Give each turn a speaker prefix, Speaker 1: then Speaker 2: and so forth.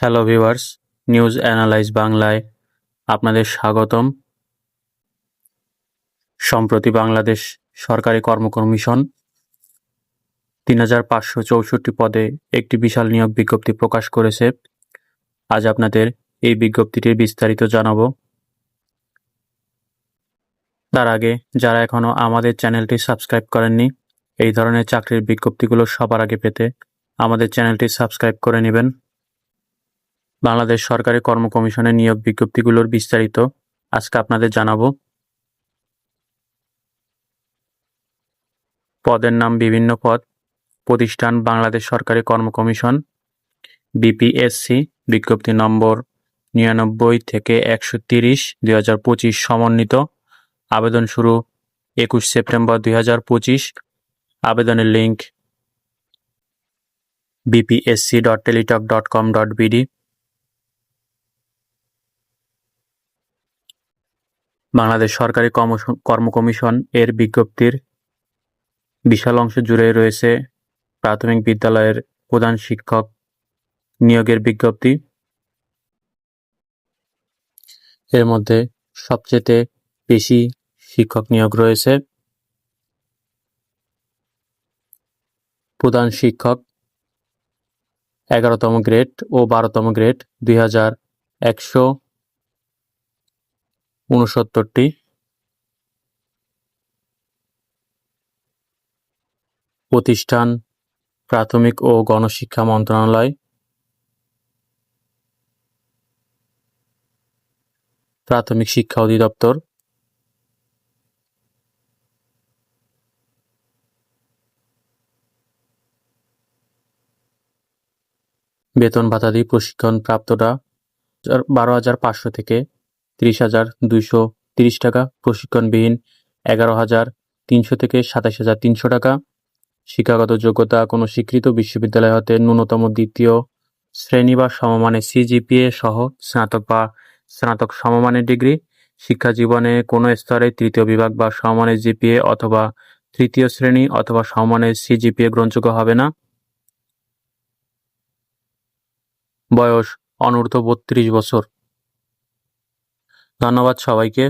Speaker 1: Hello viewers, news analyse বাংলায় আপনাদের স্বাগতম। সম্প্রতি বাংলাদেশ সরকারি কর্মকমিশন ৩,৫৬৪ পদে একটি বিশাল নিয়োগ বিজ্ঞপ্তি প্রকাশ করেছে। আজ আপনাদের এই বিজ্ঞপ্তিটির বিস্তারিত জানাবো। তার আগে যারা এখনও আমাদের চ্যানেলটি সাবস্ক্রাইব করেননি, এই ধরনের চাকরির বিজ্ঞপ্তিগুলো সবার আগে পেতে আমাদের চ্যানেলটি সাবস্ক্রাইব করে নেবেন। বাংলাদেশ সরকারি কর্মকমিশনের নিয়োগ বিজ্ঞপ্তিগুলোর বিস্তারিত আজকে আপনাদের জানাবো। পদের নাম বিভিন্ন পদ। প্রতিষ্ঠান বাংলাদেশ সরকারি কর্মকমিশন, বিপিএসসি, বিজ্ঞপ্তি নম্বর 99 থেকে 130 2025 সমন্বিত। আবেদন শুরু 21 সেপ্টেম্বর 2025। আবেদনের লিঙ্ক bpsc.teletalk.com.bd। বাংলাদেশ সরকারি কর্মকমিশন এর বিজ্ঞপ্তির বিশাল অংশ জুড়ে রয়েছে প্রাথমিক বিদ্যালয়ের প্রধান শিক্ষক নিয়োগের বিজ্ঞপ্তি। এর মধ্যে সবচেয়ে বেশি শিক্ষক নিয়োগ রয়েছে প্রধান শিক্ষক 11তম গ্রেড ও 12তম গ্রেড 2169টি। প্রতিষ্ঠান প্রাথমিক ও গণশিক্ষা মন্ত্রণালয়। প্রাথমিক শিক্ষা অধিদপ্তর। বেতন ভাতাদি প্রশিক্ষণ প্রাপ্তরা 12,500 থেকে 30,230 টাকা, প্রশিক্ষণবিহীন 11,300 থেকে 27,300 টাকা। শিক্ষাগত যোগ্যতা কোনো স্বীকৃত বিশ্ববিদ্যালয় হতে ন্যূনতম দ্বিতীয় শ্রেণী বা সমমানের সিজিপিএ সহ স্নাতক বা স্নাতক সমমানের ডিগ্রি। শিক্ষা জীবনে কোনো স্তরে তৃতীয় বিভাগ বা সমমানের জিপিএ অথবা তৃতীয় শ্রেণী অথবা সমমানের সিজিপিএ গ্রহণযোগ্য হবে না। বয়স অনূর্ধ্ব 32 বছর। ধন্যবাদ সবাইকে।